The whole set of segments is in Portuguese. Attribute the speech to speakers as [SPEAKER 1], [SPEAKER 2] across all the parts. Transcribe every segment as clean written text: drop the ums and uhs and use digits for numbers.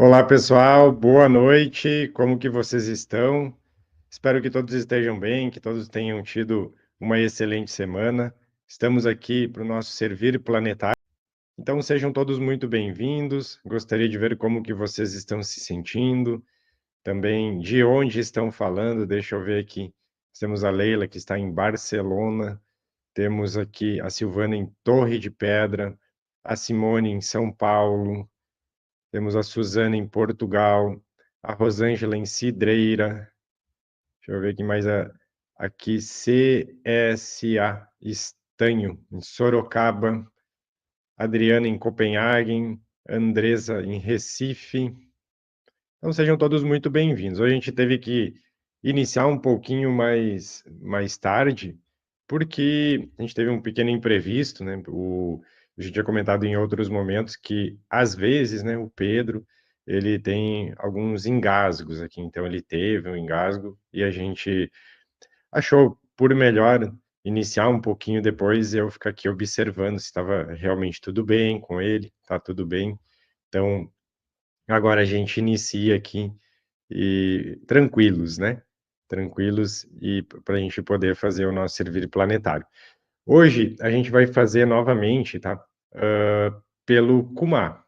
[SPEAKER 1] Olá, pessoal, boa noite. Como que vocês estão? Espero que todos estejam bem, que todos tenham tido uma excelente semana. Estamos aqui para o nosso Servir Planetário. Então, sejam todos muito bem-vindos. Gostaria de ver como que vocês estão se sentindo, também de onde estão falando. Deixa eu ver aqui. Temos a Leila, que está em Barcelona. Temos aqui a Silvana em Torre de Pedra, a Simone em São Paulo. Temos a Suzana em Portugal, a Rosângela em Cidreira. Deixa eu ver aqui mais aqui CSA Estanho em Sorocaba, Adriana em Copenhague, Andresa em Recife. Então sejam todos muito bem-vindos. Hoje a gente teve que iniciar um pouquinho mais tarde, porque a gente teve um pequeno imprevisto, né? A gente tinha comentado em outros momentos que, às vezes, né, o Pedro, ele tem alguns engasgos aqui, então ele teve um engasgo e a gente achou por melhor iniciar um pouquinho depois eu ficar aqui observando se estava realmente tudo bem com ele, tá tudo bem. Então, agora a gente inicia aqui e tranquilos, né? Tranquilos e para a gente poder fazer o nosso servir planetário. Hoje a gente vai fazer novamente, tá? Pelo Kumar.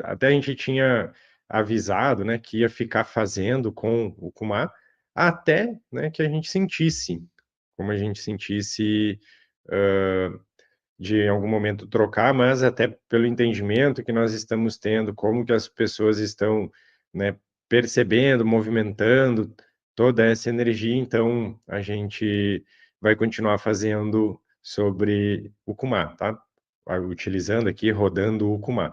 [SPEAKER 1] Até a gente tinha avisado, né, que ia ficar fazendo com o Kumar até, né, que a gente sentisse, como a gente sentisse de em algum momento trocar, mas até pelo entendimento que nós estamos tendo, como que as pessoas estão, né, percebendo, movimentando toda essa energia, então a gente vai continuar fazendo sobre o Kumar, tá? Utilizando aqui, rodando o Kumar.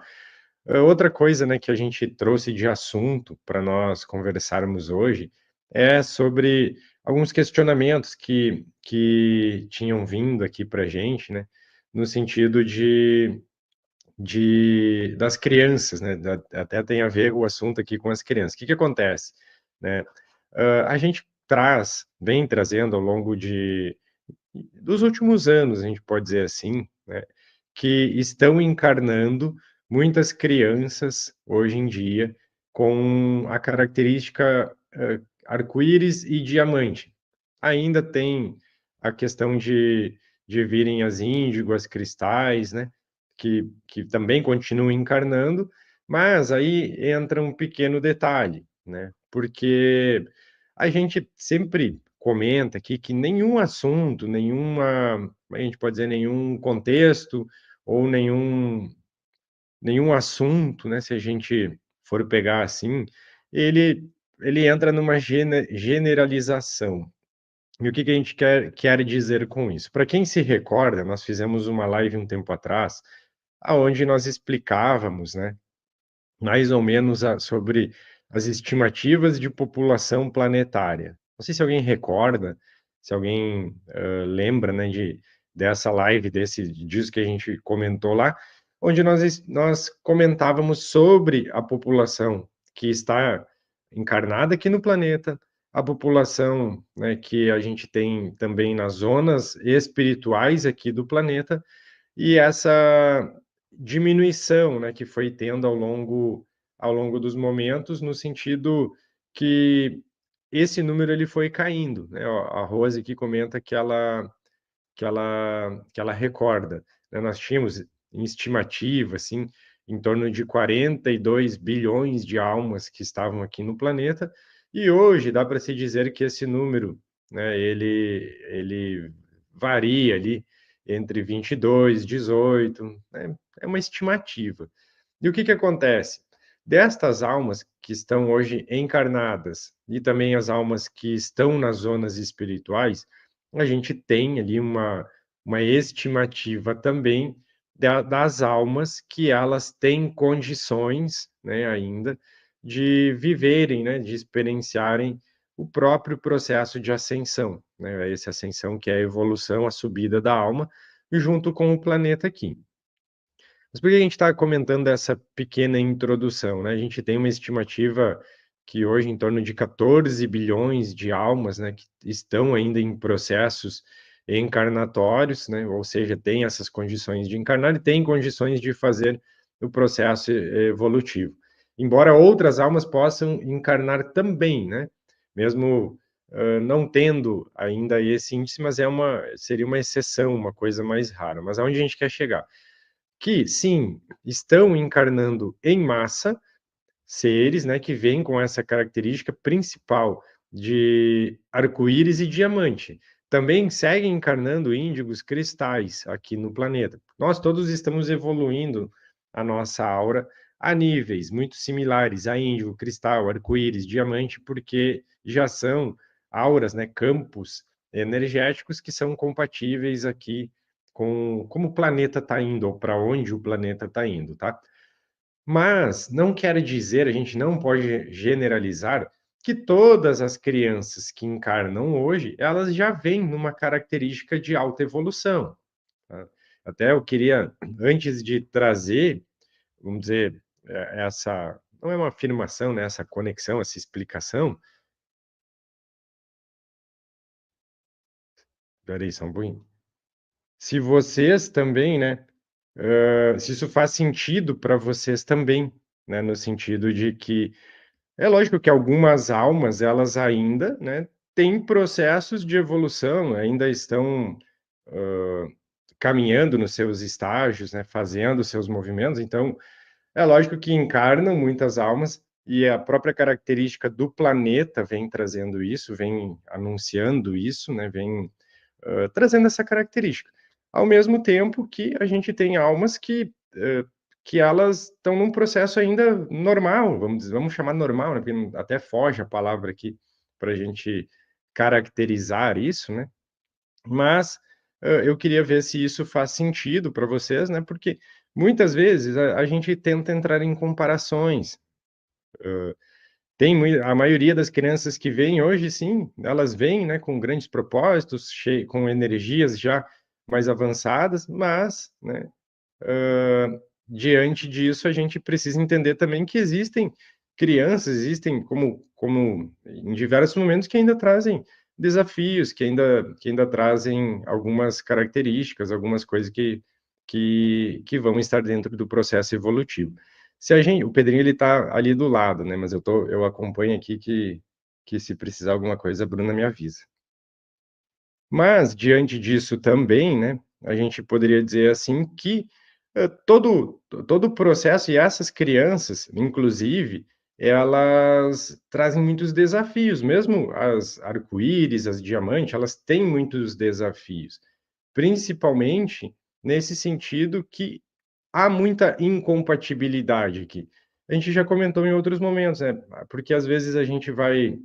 [SPEAKER 1] Outra coisa, né, que a gente trouxe de assunto para nós conversarmos hoje é sobre alguns questionamentos que tinham vindo aqui para a gente, né, no sentido das crianças, né, até tem a ver o assunto aqui com as crianças. O que acontece, né? A gente vem trazendo ao longo dos últimos anos, a gente pode dizer assim, né, que estão encarnando muitas crianças hoje em dia com a característica arco-íris e diamante. Ainda tem a questão de virem as índigo, as cristais, né, que também continuam encarnando, mas aí entra um pequeno detalhe, né, porque a gente sempre comenta aqui que nenhum assunto, a gente pode dizer, nenhum contexto ou nenhum assunto, né, se a gente for pegar assim, ele, ele entra numa generalização. E o que a gente quer dizer com isso? Para quem se recorda, nós fizemos uma live um tempo atrás, aonde nós explicávamos, né, mais ou menos sobre as estimativas de população planetária. Não sei se alguém recorda, se alguém lembra, né, dessa live, disso que a gente comentou lá, onde nós comentávamos sobre a população que está encarnada aqui no planeta, a população, né, que a gente tem também nas zonas espirituais aqui do planeta, e essa diminuição, né, que foi tendo ao longo dos momentos, no sentido que esse número ele foi caindo, né? A Rose aqui comenta que ela recorda, né? Nós tínhamos em estimativa assim em torno de 42 bilhões de almas que estavam aqui no planeta, e hoje dá para se dizer que esse número, né, ele varia ali entre 22, 18, né? É uma estimativa. E o que acontece? Destas almas que estão hoje encarnadas e também as almas que estão nas zonas espirituais, a gente tem ali uma estimativa também das almas que elas têm condições, né, ainda de viverem, né, de experienciarem o próprio processo de ascensão, né, essa ascensão que é a evolução, a subida da alma, junto com o planeta aqui. Mas por que a gente está comentando essa pequena introdução, né? A gente tem uma estimativa que hoje em torno de 14 bilhões de almas, né, que estão ainda em processos encarnatórios, né? Ou seja, tem essas condições de encarnar e tem condições de fazer o processo evolutivo. embora outras almas possam encarnar também, né? Mesmo não tendo ainda esse índice, mas seria uma exceção, uma coisa mais rara. Mas aonde a gente quer chegar? Que, sim, estão encarnando em massa seres, né, que vêm com essa característica principal de arco-íris e diamante. Também seguem encarnando índigos cristais aqui no planeta. Nós todos estamos evoluindo a nossa aura a níveis muito similares a índigo, cristal, arco-íris, diamante, porque já são auras, né, campos energéticos que são compatíveis aqui com como o planeta está indo, ou para onde o planeta está indo, tá? Mas não quer dizer, a gente não pode generalizar que todas as crianças que encarnam hoje, elas já vêm numa característica de alta evolução, tá? Até eu queria, antes de trazer, vamos dizer, essa, não é uma afirmação, né, essa conexão, essa explicação, peraí, só um pouquinho. Se vocês também, né, se isso faz sentido para vocês também, né, no sentido de que é lógico que algumas almas, elas ainda, né, têm processos de evolução, ainda estão caminhando nos seus estágios, né, fazendo seus movimentos, então é lógico que encarnam muitas almas e a própria característica do planeta vem trazendo isso, vem anunciando isso, né, vem trazendo essa característica. Ao mesmo tempo que a gente tem almas que elas estão num processo ainda normal, vamos chamar normal, né? Porque até foge a palavra aqui para a gente caracterizar isso, né? Mas eu queria ver se isso faz sentido para vocês, né? Porque muitas vezes a gente tenta entrar em comparações. A maioria das crianças que vêm hoje, sim, elas vêm, né, com grandes propósitos, com energias já mais avançadas, mas, né, diante disso, a gente precisa entender também que existem crianças, existem como em diversos momentos que ainda trazem desafios, que ainda trazem algumas características, algumas coisas que vão estar dentro do processo evolutivo. Se a gente, o Pedrinho ele está ali do lado, né? Mas eu acompanho aqui que se precisar alguma coisa, a Bruna me avisa. Mas, diante disso também, né, a gente poderia dizer assim que todo o processo, e essas crianças, inclusive, elas trazem muitos desafios, mesmo as arco-íris, as diamantes, elas têm muitos desafios, principalmente nesse sentido que há muita incompatibilidade aqui. A gente já comentou em outros momentos, né, porque às vezes a gente vai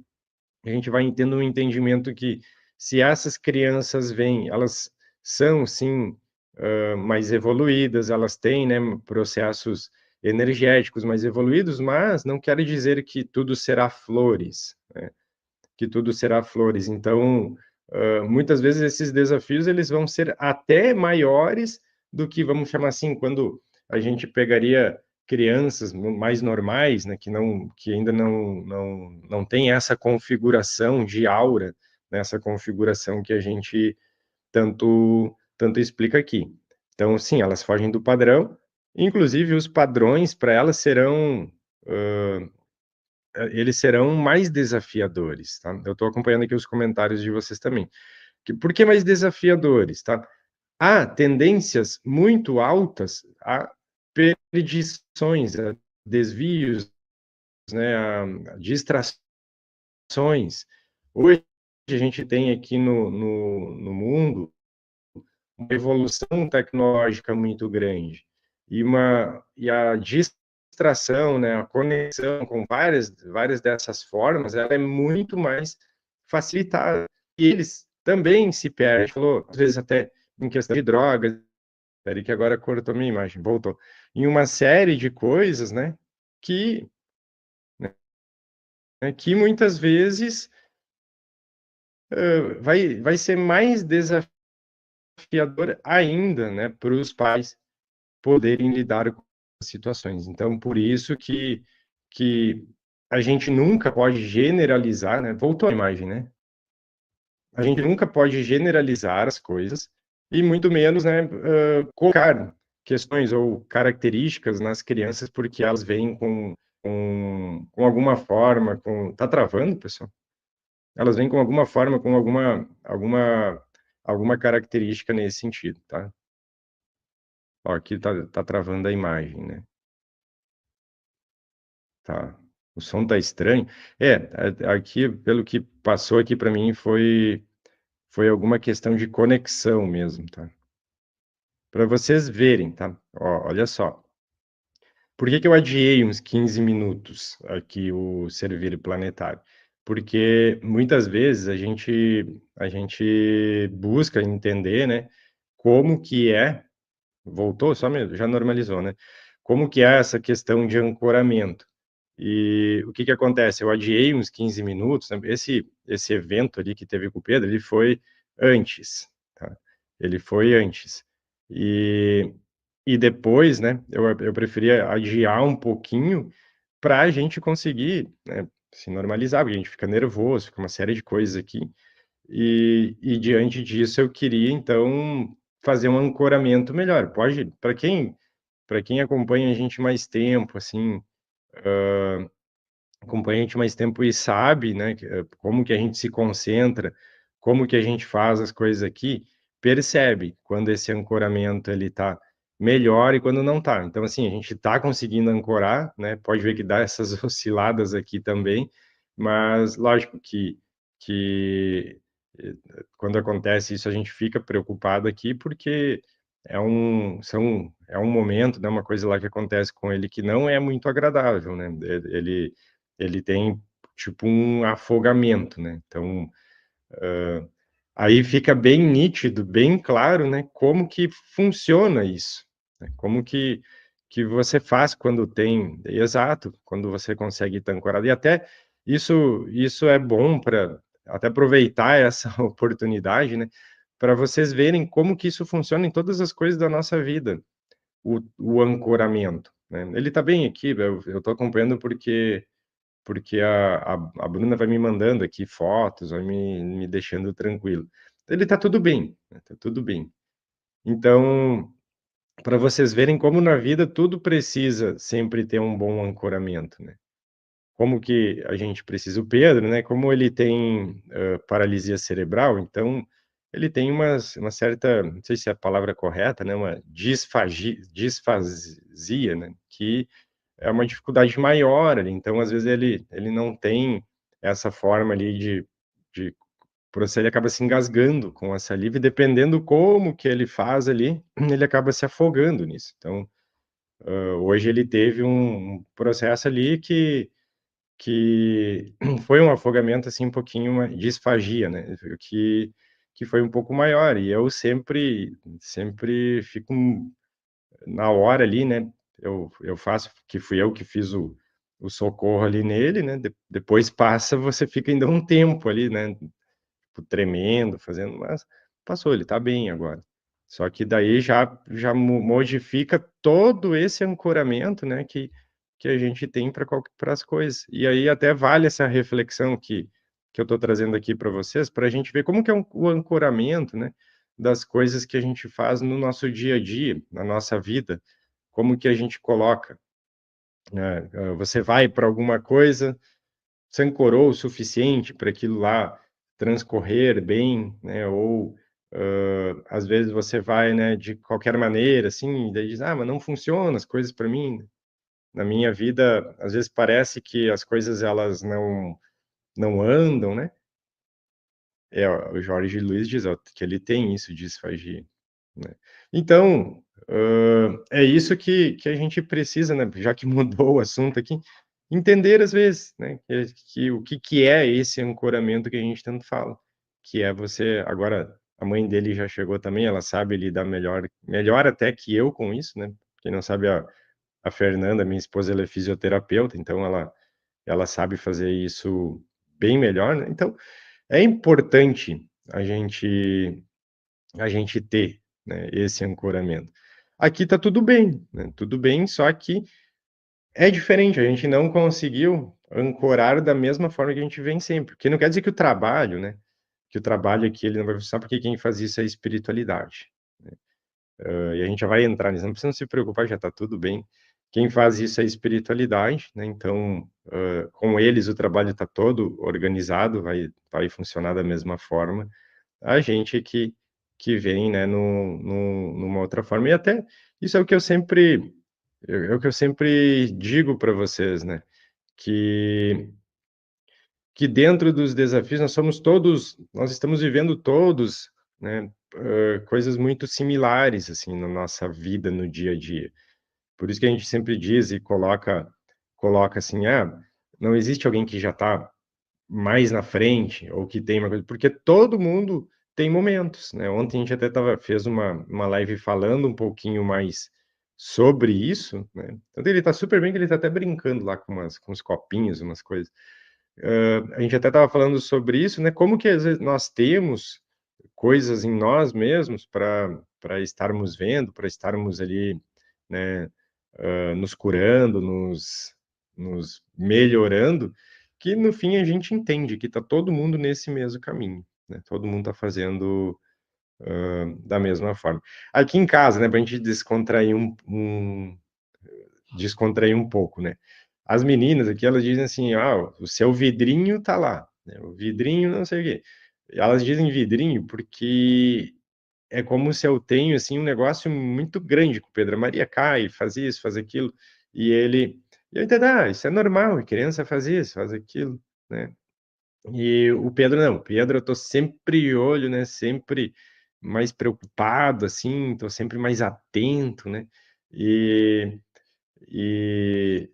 [SPEAKER 1] tendo um entendimento que se essas crianças vêm, elas são, sim, mais evoluídas, elas têm, né, processos energéticos mais evoluídos, mas não quer dizer que tudo será flores, né? Que tudo será flores. Então, muitas vezes esses desafios eles vão ser até maiores do que, vamos chamar assim, quando a gente pegaria crianças mais normais, né, que ainda não tem essa configuração de aura, né, essa configuração que a gente tanto explica aqui. Então, sim, elas fogem do padrão, inclusive os padrões para elas eles serão mais desafiadores, tá? Eu estou acompanhando aqui os comentários de vocês também. Por que mais desafiadores, tá? Há tendências muito altas a perdições, a desvios, né, a distrações. Hoje a gente tem aqui no mundo uma evolução tecnológica muito grande e a distração, né, a conexão com várias dessas formas, ela é muito mais facilitada. E eles também se perdem, falou, às vezes até em questão de drogas, peraí que agora cortou minha imagem, voltou, em uma série de coisas, né, que, que muitas vezes vai ser mais desafiador ainda, né, para os pais poderem lidar com as situações. Então, por isso que a gente nunca pode generalizar, né? Voltou a imagem, né? A gente nunca pode generalizar as coisas e muito menos, né, colocar questões ou características nas crianças porque elas vêm com alguma forma, tá travando, pessoal? Elas vêm com alguma forma, com alguma característica nesse sentido, tá? Ó, aqui tá travando a imagem, né? Tá. O som tá estranho. Aqui, pelo que passou aqui para mim, foi alguma questão de conexão mesmo, tá? Para vocês verem, tá? Ó, olha só. Por que que eu adiei uns 15 minutos aqui o Servir Planetário? Porque muitas vezes a gente busca entender, né, como que é, voltou só mesmo, já normalizou, né? Como que é essa questão de ancoramento? E o que que acontece? Eu adiei uns 15 minutos, né? Esse evento ali que teve com o Pedro, ele foi antes, tá? Ele foi antes. E depois, né, eu preferia adiar um pouquinho para a gente conseguir, né, se normalizar, porque a gente fica nervoso, fica uma série de coisas aqui. E diante disso, eu queria, então, fazer um ancoramento melhor. Pode, para quem acompanha a gente mais tempo, assim, acompanha a gente mais tempo e sabe, né, como que a gente se concentra, como que a gente faz as coisas aqui, percebe quando esse ancoramento ele tá melhor e quando não tá. Então, assim, a gente tá conseguindo ancorar, né, pode ver que dá essas osciladas aqui também, mas lógico que eh, quando acontece isso, a gente fica preocupado aqui, porque é um momento, né, uma coisa lá que acontece com ele que não é muito agradável, né, ele tem tipo um afogamento, né? Então, aí fica bem nítido, bem claro, né, como que funciona isso, né? Como que você faz quando tem, exato, quando você consegue estar ancorado. E até isso é bom para até aproveitar essa oportunidade, né, para vocês verem como que isso funciona em todas as coisas da nossa vida, o ancoramento, né? Ele está bem aqui, eu estou acompanhando porque a Bruna vai me mandando aqui fotos, vai me deixando tranquilo. Ele tá tudo bem, né, tá tudo bem. Então, para vocês verem como na vida tudo precisa sempre ter um bom ancoramento, né. Como que a gente precisa o Pedro, né, como ele tem, paralisia cerebral, então ele tem uma certa, não sei se é a palavra correta, né, uma disfasia, né, que é uma dificuldade maior ali, então às vezes ele não tem essa forma ali de proceder, ele acaba se engasgando com a saliva e dependendo como que ele faz ali, ele acaba se afogando nisso. Então, hoje ele teve um processo ali que foi um afogamento, assim, um pouquinho uma disfagia, né, que foi um pouco maior e eu sempre fico na hora ali, né, eu faço, que fui eu que fiz o socorro ali nele, né, depois passa, você fica ainda um tempo ali, né, tipo, tremendo, fazendo, mas passou, ele tá bem agora. Só que daí já modifica todo esse ancoramento, né, que a gente tem para as coisas. E aí até vale essa reflexão que eu tô trazendo aqui para vocês, para a gente ver como que é o ancoramento, né, das coisas que a gente faz no nosso dia a dia, na nossa vida, como que a gente coloca, né, você vai para alguma coisa, você ancorou o suficiente para aquilo lá transcorrer bem, né, ou, às vezes você vai, né, de qualquer maneira, assim, e daí diz: "Ah, mas não funciona as coisas para mim". Na minha vida, às vezes parece que as coisas elas não andam, né. O Jorge Luiz diz, ó, que ele tem isso de disfagia, né. Então, é isso que a gente precisa, né, já que mudou o assunto aqui, entender às vezes, né, que o que que é esse ancoramento que a gente tanto fala, que é você agora a mãe dele já chegou também, ela sabe lidar melhor até que eu com isso, né. Quem não sabe, a Fernanda, minha esposa, ela é fisioterapeuta, então ela sabe fazer isso bem melhor, né. Então, é importante a gente a gente ter, né, esse ancoramento. Aqui tá tudo bem, né, tudo bem, só que é diferente, a gente não conseguiu ancorar da mesma forma que a gente vem sempre, porque não quer dizer que o trabalho, né, que o trabalho aqui ele não vai funcionar, porque quem faz isso é a espiritualidade, né. E a gente já vai entrar nisso, não precisa se preocupar, já tá tudo bem. quem faz isso é a espiritualidade, né, então, com eles o trabalho está todo organizado, vai funcionar da mesma forma. A gente que vem, né, numa outra forma. E até isso é o que eu sempre é o que eu sempre digo para vocês, né, que dentro dos desafios nós estamos vivendo todos, né, coisas muito similares, assim, na nossa vida, no dia a dia. Por isso que a gente sempre diz e coloca assim: "Ah, não existe alguém que já está mais na frente ou que tem uma coisa", porque todo mundo tem momentos, né. Ontem a gente até fez uma live falando um pouquinho mais sobre isso, né. Então ele está super bem que ele está até brincando lá com uns copinhos, umas coisas. A gente até estava falando sobre isso, né, como que às vezes nós temos coisas em nós mesmos para estarmos vendo, para estarmos ali, né, nos curando, nos melhorando, que no fim a gente entende que está todo mundo nesse mesmo caminho, né, todo mundo está fazendo, da mesma forma. Aqui em casa, né, para a gente descontrair um pouco, né. As meninas aqui, elas dizem assim: "Ah, o seu vidrinho tá lá, né, o vidrinho não sei o quê". Elas dizem vidrinho porque é como se eu tenho, assim, um negócio muito grande com o Pedro. A Maria cai, faz isso, faz aquilo, e eu entendo: "Ah, isso é normal, criança faz isso, faz aquilo", né. E o Pedro não, o Pedro eu tô sempre de olho, né, sempre mais preocupado, assim, tô sempre mais atento, né. E e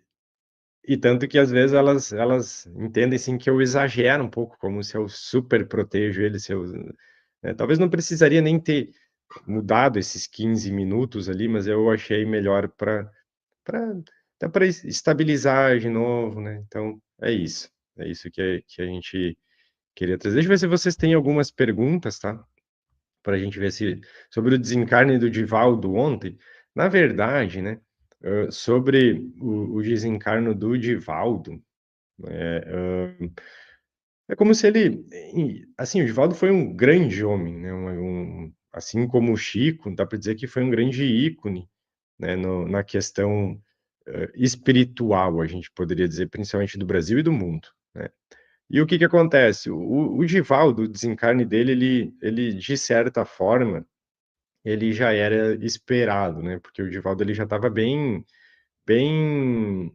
[SPEAKER 1] e tanto que às vezes elas entendem, assim, que eu exagero um pouco, como se eu super protejo ele, se eu, talvez não precisaria nem ter mudado esses 15 minutos ali, mas eu achei melhor para até para estabilizar de novo, né, então é isso que a gente queria trazer. Deixa eu ver se vocês têm algumas perguntas, tá, para a gente ver se sobre o desencarne do Divaldo ontem, na verdade, né, sobre o desencarno do Divaldo, é como se ele assim, o Divaldo foi um grande homem, né, assim como o Chico, dá para dizer que foi um grande ícone, né, no na questão, espiritual, a gente poderia dizer, principalmente do Brasil e do mundo, né. E o que que acontece? O Divaldo, o desencarne dele, ele de certa forma, ele já era esperado, né, porque o Divaldo ele já estava bem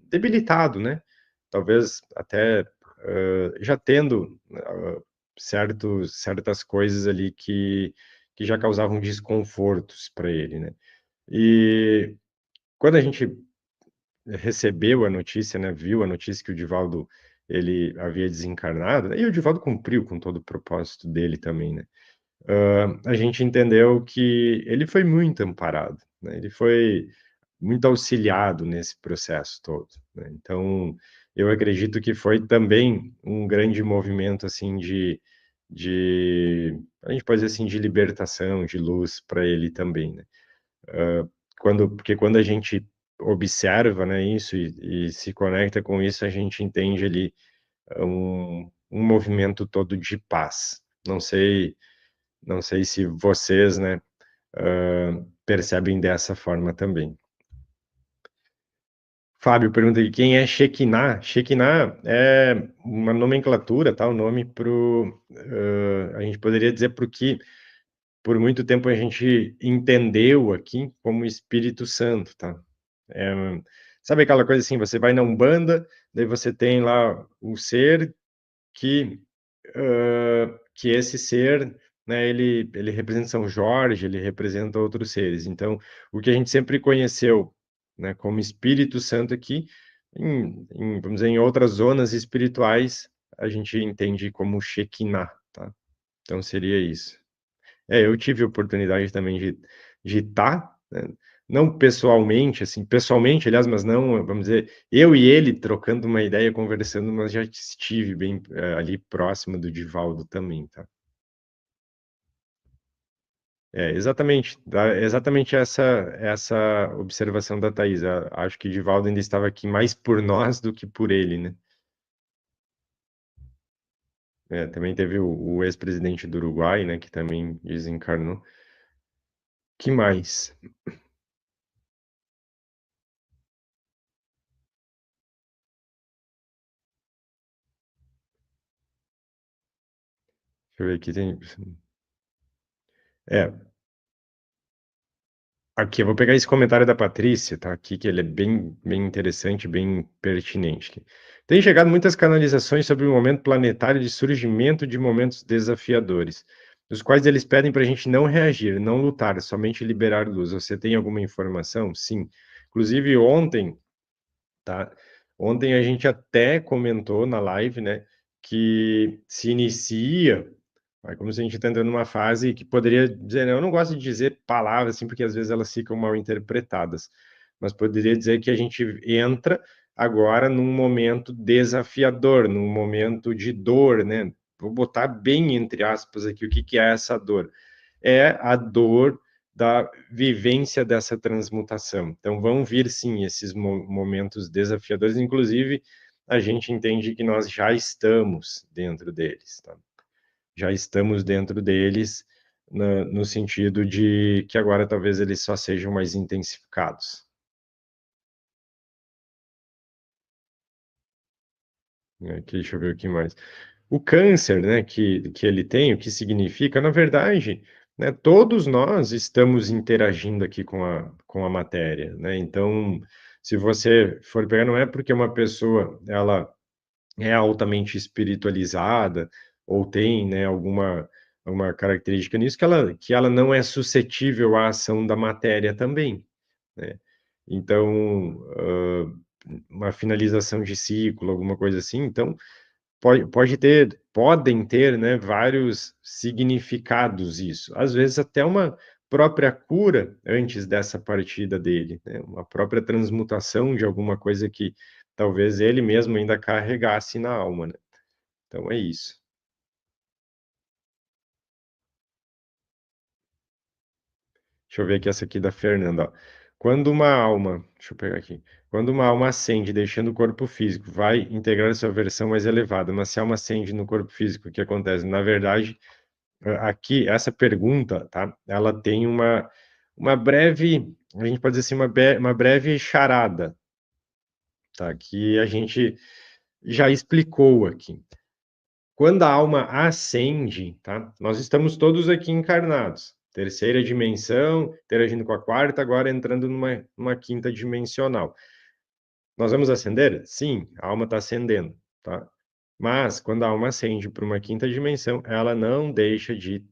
[SPEAKER 1] debilitado, né, talvez até, já tendo, certas coisas ali que já causavam desconfortos para ele, né. E quando a gente recebeu a notícia, né, viu a notícia que o Divaldo ele havia desencarnado, né, e o Divaldo cumpriu com todo o propósito dele também, né. A gente entendeu que ele foi muito amparado, né, ele foi muito auxiliado nesse processo todo, né. Então, eu acredito que foi também um grande movimento, assim, de a gente pode dizer assim, de libertação, de luz para ele também, né. Porque quando a gente observa, né, isso e se conecta com isso, a gente entende ali um movimento todo de paz. Não sei se vocês, né, percebem dessa forma também. Fábio pergunta aqui: "Quem é Shekinah?". Shekinah é uma nomenclatura, tá, o nome para a gente poderia dizer para o que por muito tempo a gente entendeu aqui como Espírito Santo, tá. Eh, Sabe aquela coisa assim, você vai na Umbanda, daí você tem lá um ser que, que esse ser, né, ele representa São Jorge, ele representa outros seres. Então, o que a gente sempre conheceu, né, como Espírito Santo aqui, vamos dizer, em outras zonas espirituais, a gente entende como Shekinah, tá. Então seria isso. Eu tive a oportunidade também de estar, né, não pessoalmente, assim, pessoalmente, aliás, mas não, vamos dizer, eu e ele trocando uma ideia, conversando, mas já estive bem, ali próximo do Divaldo também, tá. Exatamente, exatamente essa observação da Thaís, acho que o Divaldo ainda estava aqui mais por nós do que por ele, né. Também teve o ex-presidente do Uruguai, né, que também desencarnou. Que mais? eu ver aqui, tem... É, aqui, eu vou pegar esse comentário da Patrícia, tá? Aqui, que ele é bem interessante, bem pertinente. Tem chegado muitas canalizações sobre o momento planetário de surgimento de momentos desafiadores, os quais eles pedem para a gente não reagir, não lutar, somente liberar luz. Você tem alguma informação? Sim. Inclusive, ontem, tá? Ontem a gente até comentou na live, né, que se inicia, é como se a gente está entrando numa fase que poderia dizer, né, eu não gosto de dizer palavras assim, porque às vezes elas ficam mal interpretadas, mas poderia dizer que a gente entra agora num momento desafiador, num momento de dor, né? Vou botar bem entre aspas aqui o que que é essa dor. É a dor da vivência dessa transmutação. Então, vão vir, sim, esses momentos desafiadores, inclusive, a gente entende que nós já estamos dentro deles, tá? Já estamos dentro deles, no sentido de que agora talvez eles só sejam mais intensificados. Aqui, deixa eu ver o que mais. O câncer, né, que ele tem, o que significa, na verdade, né, todos nós estamos interagindo aqui com a matéria, né? Então, se você for pegar, não é porque uma pessoa ela é altamente espiritualizada ou tem, né, alguma característica nisso que ela não é suscetível à ação da matéria também, né? Então, uma finalização de ciclo, alguma coisa assim, então podem ter, né, vários significados isso. Às vezes até uma própria cura antes dessa partida dele, né? Uma própria transmutação de alguma coisa que talvez ele mesmo ainda carregasse na alma, né? Então é isso. Deixa eu ver aqui essa aqui da Fernanda, ó. Quando uma alma, deixa eu pegar aqui. Quando uma alma ascende, deixando o corpo físico, vai integrar sua versão mais elevada. Mas se a alma ascende no corpo físico, o que acontece? Na verdade, aqui, essa pergunta, tá? Ela tem uma breve, a gente pode dizer assim, uma breve charada, tá? Que a gente já explicou aqui. Quando a alma ascende, tá? Nós estamos todos aqui encarnados. Terceira dimensão, interagindo com a quarta, agora entrando numa quinta dimensional. Nós vamos ascender? Sim, a alma está ascendendo, tá? Mas, quando a alma ascende para uma quinta dimensão, ela não deixa de,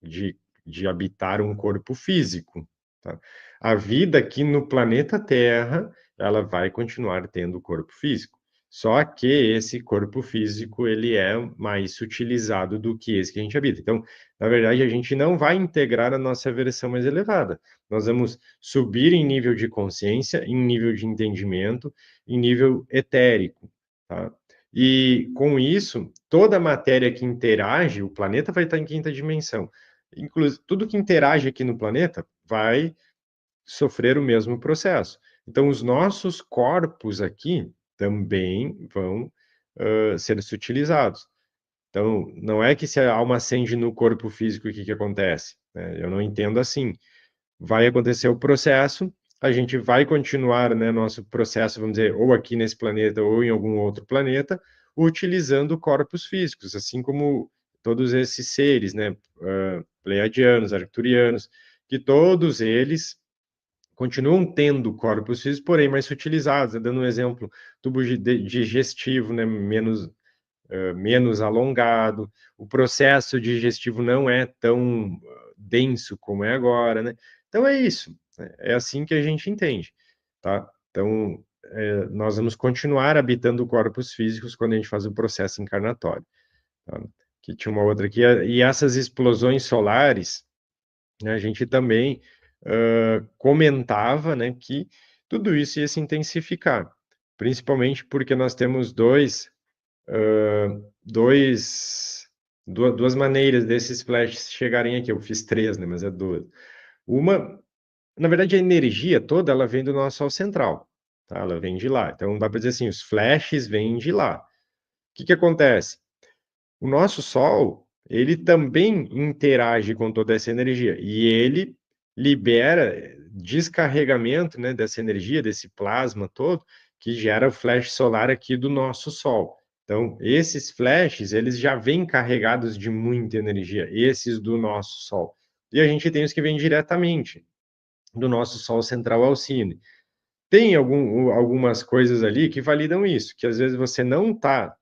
[SPEAKER 1] de habitar um corpo físico, tá? A vida aqui no planeta Terra, ela vai continuar tendo corpo físico. Só que esse corpo físico, ele é mais sutilizado do que esse que a gente habita. Então, na verdade, a gente não vai integrar a nossa versão mais elevada. Nós vamos subir em nível de consciência, em nível de entendimento, em nível etérico, tá? E com isso, toda a matéria que interage, o planeta vai estar em quinta dimensão. Inclusive, tudo que interage aqui no planeta vai sofrer o mesmo processo. Então, os nossos corpos aqui também vão ser sutilizados. Então, não é que se a alma acende no corpo físico, o que que acontece? Eu não entendo assim. Vai acontecer o processo, a gente vai continuar, né, nosso processo, vamos dizer, ou aqui nesse planeta ou em algum outro planeta, utilizando corpos físicos, assim como todos esses seres, né, pleiadianos, arcturianos, que todos eles continuam tendo corpos físicos, porém mais utilizados. Dando um exemplo, tubo digestivo, né, menos alongado, o processo digestivo não é tão denso como é agora, né? Então é isso, né? É assim que a gente entende, tá? Então, nós vamos continuar habitando corpos físicos quando a gente faz o processo encarnatório, tá? Que tinha uma outra aqui, e essas explosões solares, né, a gente também comentava, né, que tudo isso ia se intensificar, principalmente porque nós temos duas maneiras desses flashes chegarem aqui. Eu fiz três, né, mas é duas. Uma, na verdade, a energia toda, ela vem do nosso Sol central, tá? Ela vem de lá. Então, dá para dizer assim, os flashes vêm de lá. O que que acontece? O nosso Sol, ele também interage com toda essa energia e ele libera descarregamento, né, dessa energia, desse plasma todo, que gera o flash solar aqui do nosso Sol. Então, esses flashes, eles já vêm carregados de muita energia, esses do nosso Sol. E a gente tem os que vêm diretamente do nosso Sol central Alcine. Tem algumas coisas ali que validam isso, que às vezes você não está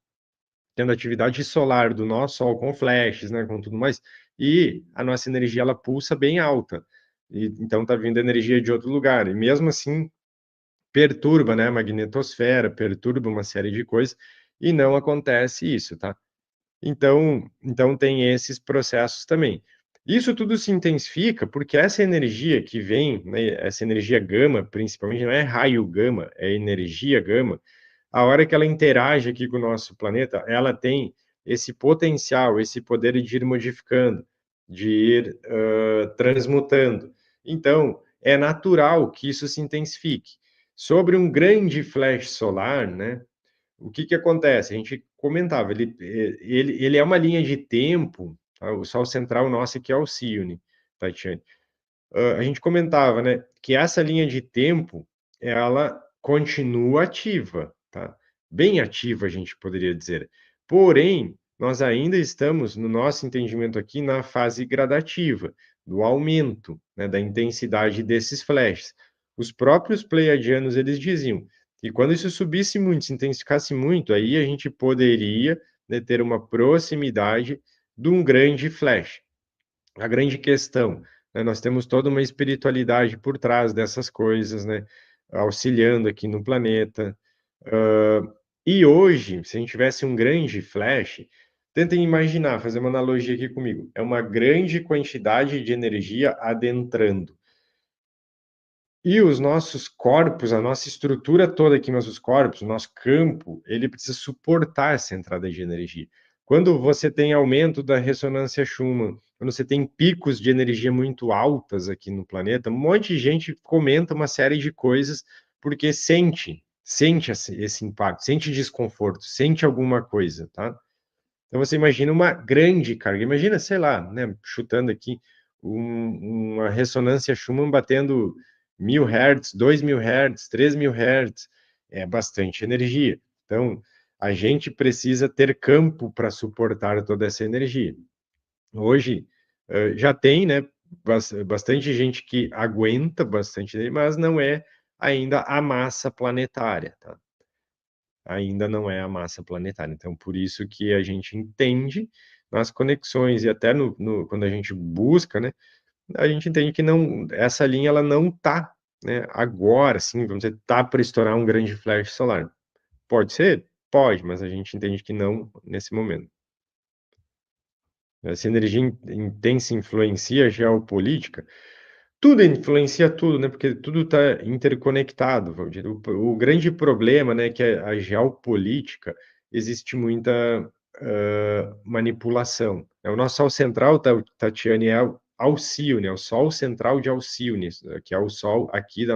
[SPEAKER 1] tendo atividade solar do nosso Sol com flashes, né, com tudo mais, e a nossa energia ela pulsa bem alta. E, então está vindo energia de outro lugar. E mesmo assim, perturba, né, a magnetosfera, perturba uma série de coisas, e não acontece isso, tá? Então tem esses processos também. Isso tudo se intensifica porque essa energia que vem, né, essa energia gama, principalmente, não é raio gama, é energia gama, a hora que ela interage aqui com o nosso planeta, ela tem esse potencial, esse poder de ir modificando, de ir transmutando. Então, é natural que isso se intensifique. Sobre um grande flash solar, né, o que que acontece? A gente comentava, ele é uma linha de tempo, tá? O Sol central nosso aqui é Alcione, Tatiane. A gente comentava, né, que essa linha de tempo, ela continua ativa, tá? Bem ativa, a gente poderia dizer. Porém, nós ainda estamos, no nosso entendimento aqui, na fase gradativa, do aumento, né, da intensidade desses flashes. Os próprios pleiadianos, eles diziam que quando isso subisse muito, se intensificasse muito, aí a gente poderia, né, ter uma proximidade de um grande flash. A grande questão, né, nós temos toda uma espiritualidade por trás dessas coisas, né, auxiliando aqui no planeta. E hoje, se a gente tivesse um grande flash, tentem imaginar, fazer uma analogia aqui comigo, é uma grande quantidade de energia adentrando. E os nossos corpos, a nossa estrutura toda aqui, nossos corpos, o nosso campo, ele precisa suportar essa entrada de energia. Quando você tem aumento da ressonância Schumann, quando você tem picos de energia muito altas aqui no planeta, um monte de gente comenta uma série de coisas porque sente esse impacto, sente desconforto, sente alguma coisa, tá? Então você imagina uma grande carga, imagina, sei lá, né, chutando aqui, uma ressonância Schumann batendo 1000 Hz, 2000 Hz, 3000 Hz, é bastante energia. Então, a gente precisa ter campo para suportar toda essa energia. Hoje, já tem, né, bastante gente que aguenta bastante, mas não é ainda a massa planetária, tá? Ainda não é a massa planetária. Então, por isso que a gente entende nas conexões e até quando a gente busca, né, a gente entende que não, essa linha ela não está, né, agora, sim, vamos dizer, tá para estourar um grande flash solar. Pode ser? Pode, mas a gente entende que não nesse momento. Essa energia intensa influencia a geopolítica? Tudo influencia tudo, né? Porque tudo está interconectado. Vamos dizer. O grande problema, né, que é a geopolítica, existe muita manipulação. O nosso Sol central, Tatiane, é Alcione, é o Sol central de Alcione, que é o Sol aqui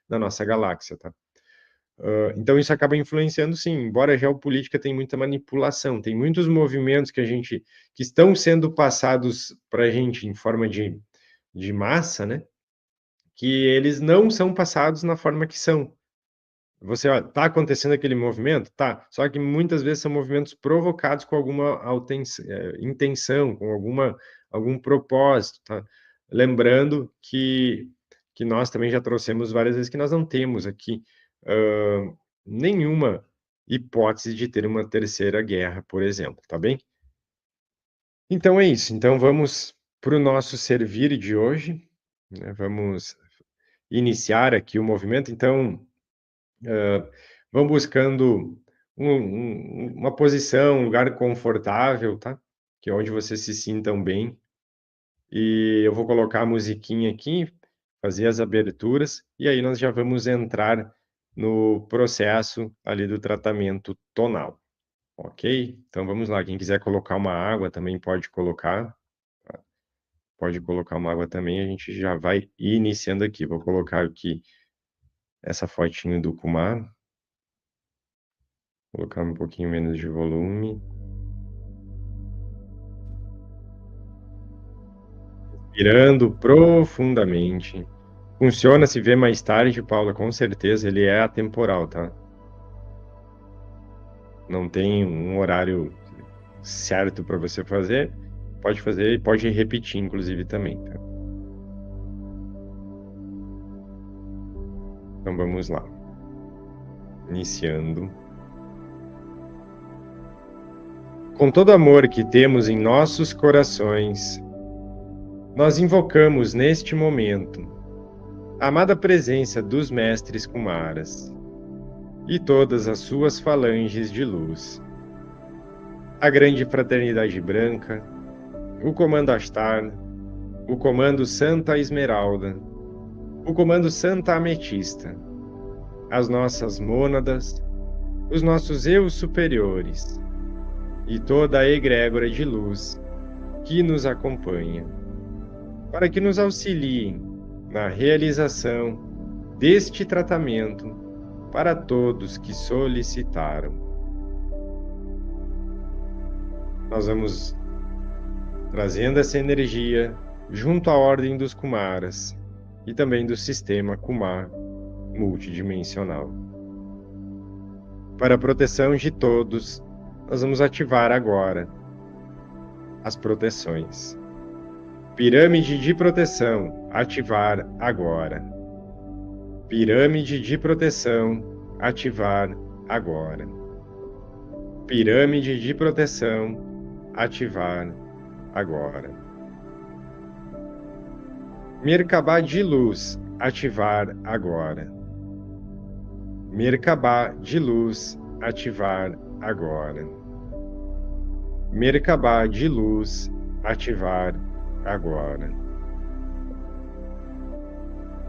[SPEAKER 1] da nossa galáxia, tá? Então isso acaba influenciando, sim, embora a geopolítica tem muita manipulação, tem muitos movimentos que estão sendo passados para a gente em forma de massa, né? Que eles não são passados na forma que são. Você, ó, tá acontecendo aquele movimento? Tá. Só que muitas vezes são movimentos provocados com alguma intenção, com algum propósito, tá? Lembrando que nós também já trouxemos várias vezes que nós não temos aqui nenhuma hipótese de ter uma terceira guerra, por exemplo, tá bem? Então é isso. Então vamos para o nosso servir de hoje, né? Vamos iniciar aqui o movimento. Então, vão buscando uma posição, um lugar confortável, tá? Que é onde vocês se sintam bem. E eu vou colocar a musiquinha aqui, fazer as aberturas, e aí nós já vamos entrar no processo ali do tratamento tonal, ok? Então vamos lá, quem quiser colocar uma água também pode colocar, tá? Pode colocar uma água também, a gente já vai iniciando aqui. Vou colocar aqui essa fotinho do Kumar. Colocar um pouquinho menos de volume. Respirando profundamente. Funciona se ver mais tarde, Paula, com certeza. Ele é atemporal, tá? não tem um horário certo para você fazer, pode fazer e pode repetir, inclusive, também, tá? Então vamos lá. Iniciando. Com todo amor que temos em nossos corações, nós invocamos neste momento a amada presença dos mestres Kumaras e todas as suas falanges de luz, a grande fraternidade branca, o comando Ashtar, o comando Santa Esmeralda, o comando Santa Ametista, as nossas mônadas, os nossos eus superiores e toda a egrégora de luz que nos acompanha, para que nos auxiliem na realização deste tratamento para todos que solicitaram. Nós vamos trazendo essa energia junto à ordem dos Kumaras e também do sistema Kumar multidimensional. Para a proteção de todos, nós vamos ativar agora as proteções. Pirâmide de proteção, ativar agora. Pirâmide de proteção, ativar agora. Pirâmide de proteção, ativar agora. Merkabah de luz, ativar agora. Merkabah de luz, ativar agora. Merkabah de luz, ativar agora.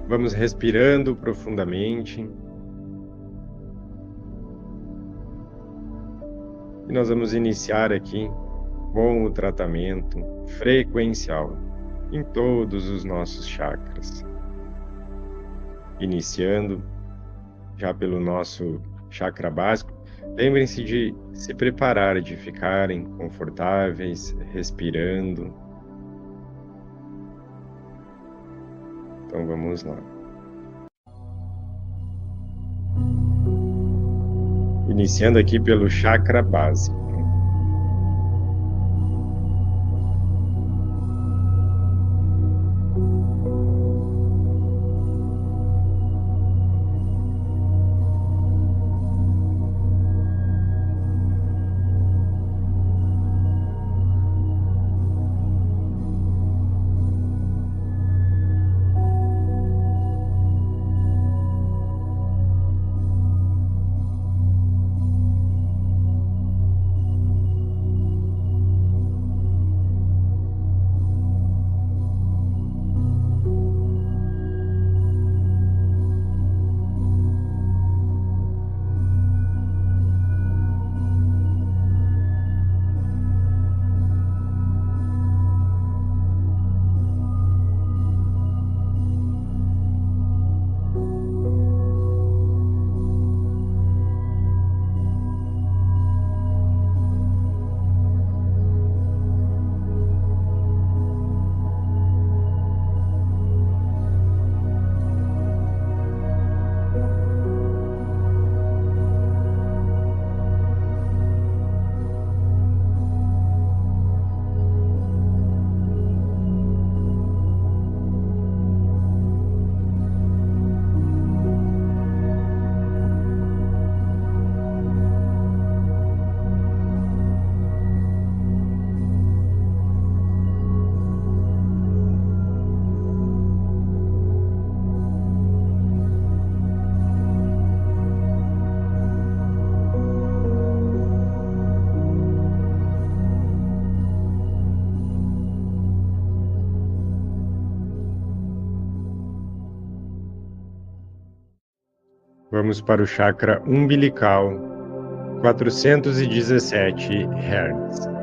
[SPEAKER 1] Vamos respirando profundamente. E nós vamos iniciar aqui com o tratamento frequencial em todos os nossos chakras. Iniciando já pelo nosso chakra básico, lembrem-se de se preparar, de ficarem confortáveis, respirando. Então vamos lá. Iniciando aqui pelo chakra básico. Vamos para o chakra umbilical, 417 Hz.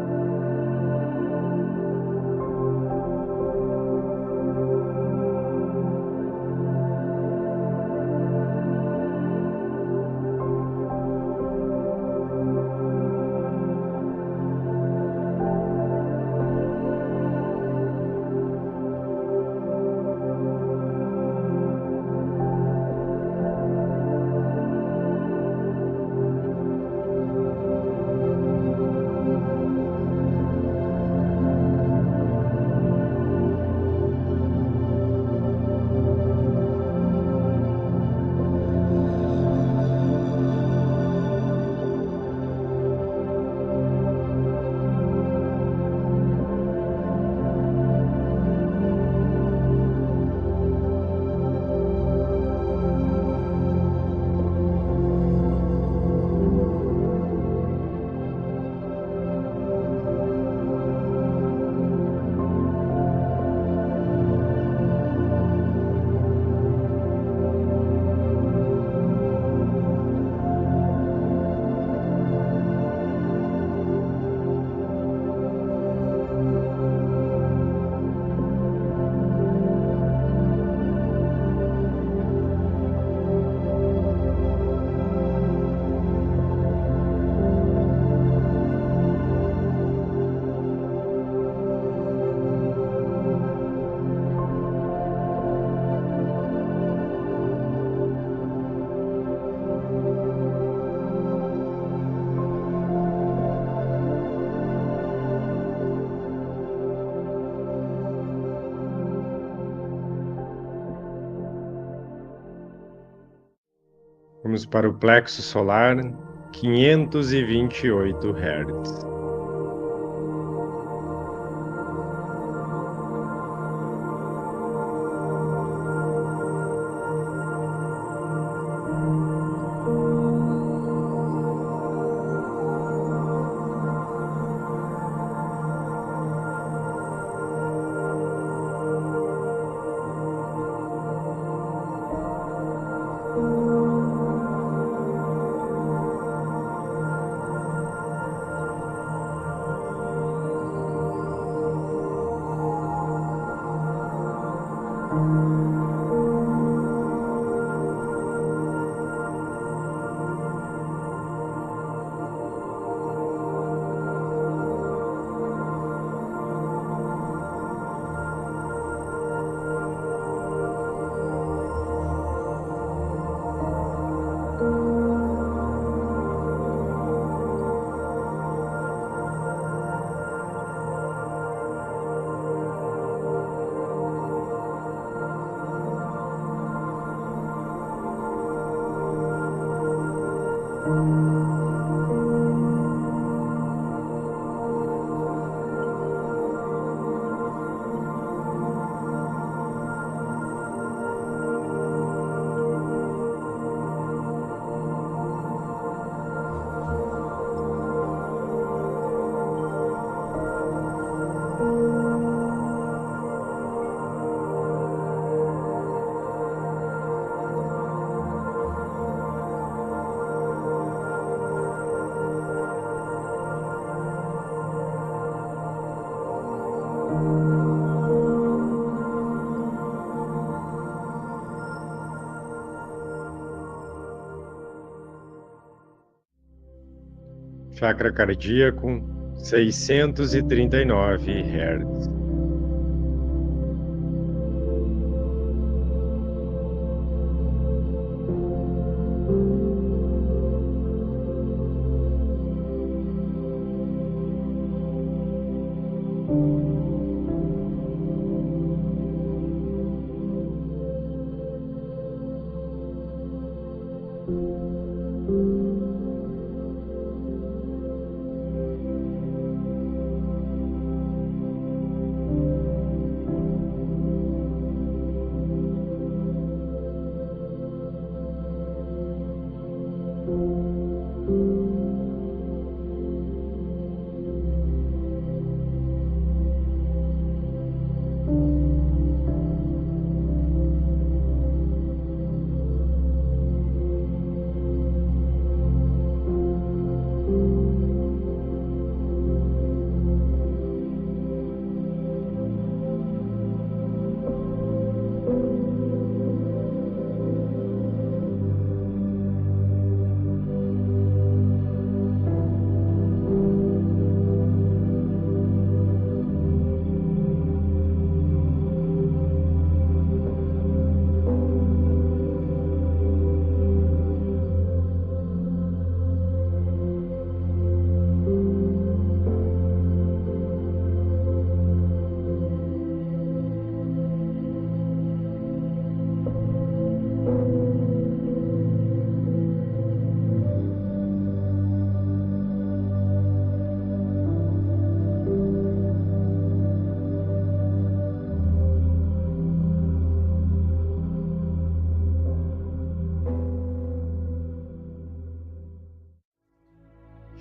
[SPEAKER 1] Vamos para o plexo solar, 528 Hz. Chakra cardíaco, 639 Hz.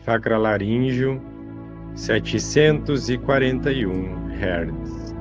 [SPEAKER 1] Chakra laríngeo, 741 Hz.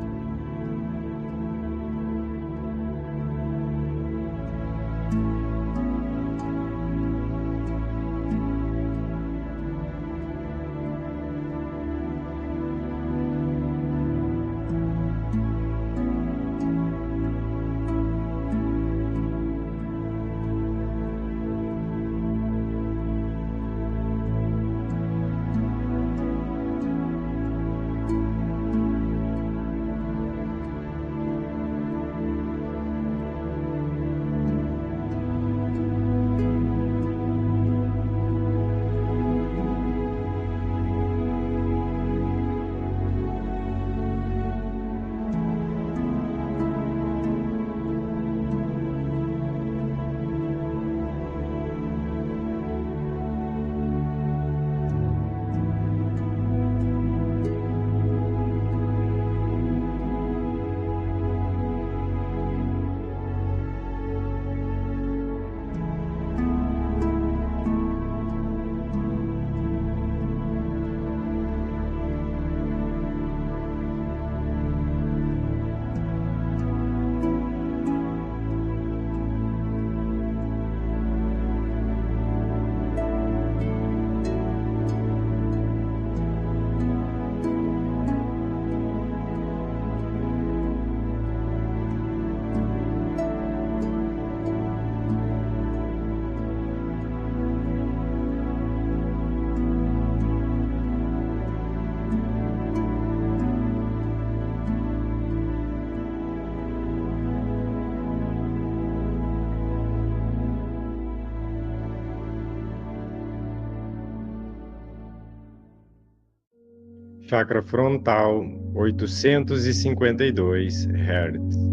[SPEAKER 1] chakra frontal, 852 Hz.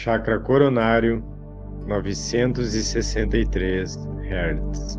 [SPEAKER 1] Chakra coronário, 963 Hz.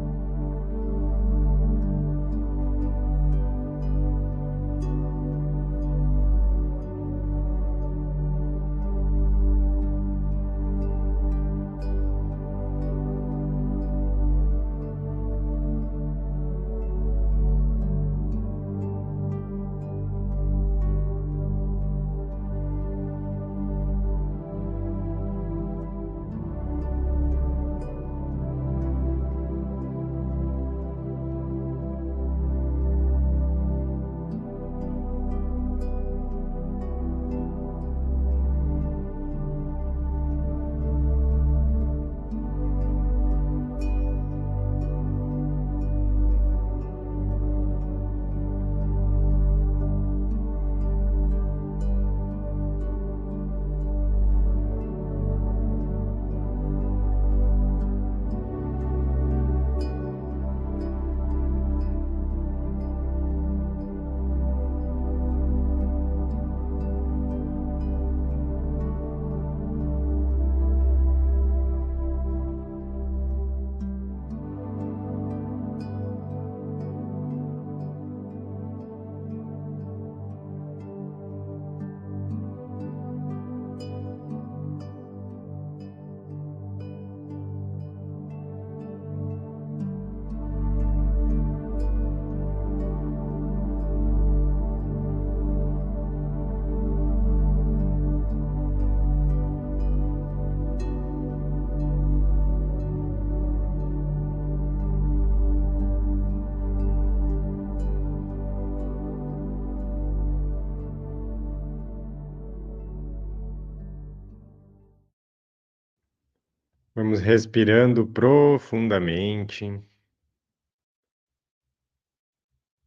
[SPEAKER 1] Vamos respirando profundamente.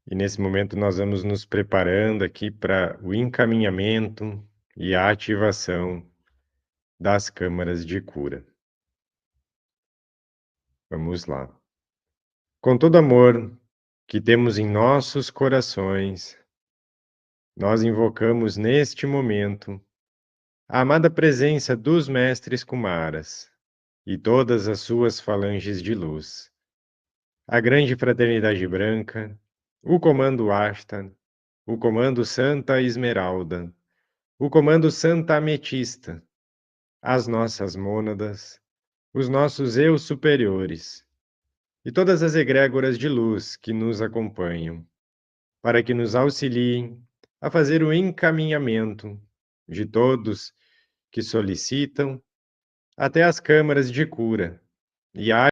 [SPEAKER 1] E nesse momento nós vamos nos preparando aqui para o encaminhamento e a ativação das câmaras de cura. Vamos lá. Com todo amor que temos em nossos corações, nós invocamos neste momento a amada presença dos mestres Kumaras e todas as suas falanges de luz, a grande fraternidade branca, o comando Ashtar, o comando Santa Esmeralda, o comando Santa Ametista, as nossas mônadas, os nossos eus superiores e todas as egrégoras de luz que nos acompanham, para que nos auxiliem a fazer o encaminhamento de todos que solicitam até as câmaras de cura. E a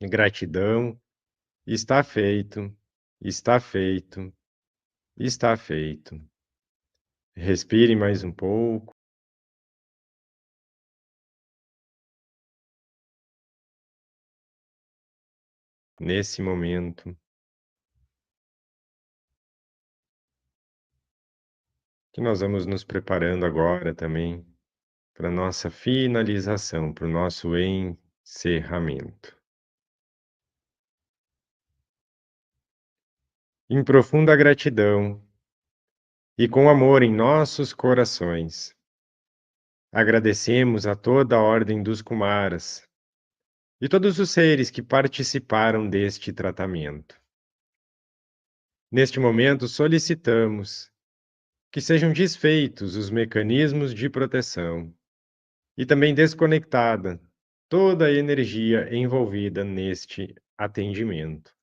[SPEAKER 1] gratidão está feito, está feito, está feito. Respire mais um pouco. Nesse momento, que nós vamos nos preparando agora também para nossa finalização, para o nosso encerramento. Em profunda gratidão e com amor em nossos corações, agradecemos a toda a Ordem dos Kumaras e todos os seres que participaram deste tratamento. Neste momento, solicitamos que sejam desfeitos os mecanismos de proteção e também desconectada toda a energia envolvida neste atendimento.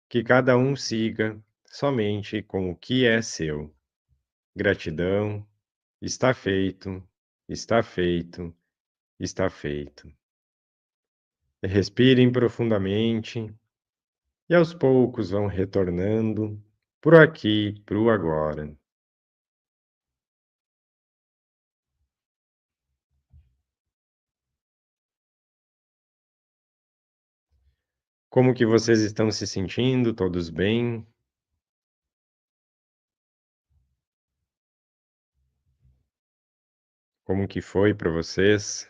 [SPEAKER 1] Que cada um siga somente com o que é seu. Gratidão, está feito, está feito, está feito. Respirem profundamente e aos poucos vão retornando por aqui, pro agora. Como que vocês estão se sentindo? Todos bem? Como que foi para vocês?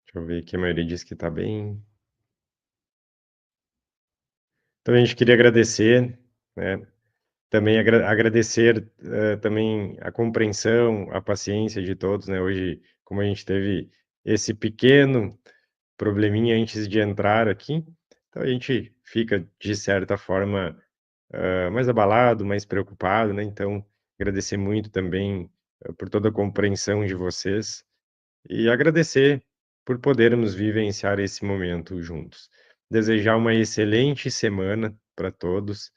[SPEAKER 1] Deixa eu ver aqui, a maioria diz que está bem. Então a gente queria agradecer, né, também agradecer, também a compreensão, a paciência de todos, né, hoje, como a gente teve esse pequeno probleminha antes de entrar aqui, então a gente fica, de certa forma, mais abalado, mais preocupado, né, então agradecer muito também, por toda a compreensão de vocês e agradecer por podermos vivenciar esse momento juntos. Desejar uma excelente semana para todos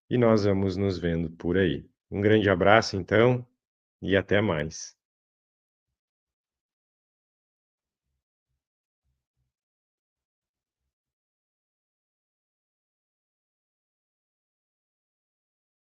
[SPEAKER 1] e nós vamos nos vendo por aí. Um grande abraço, então, e até mais.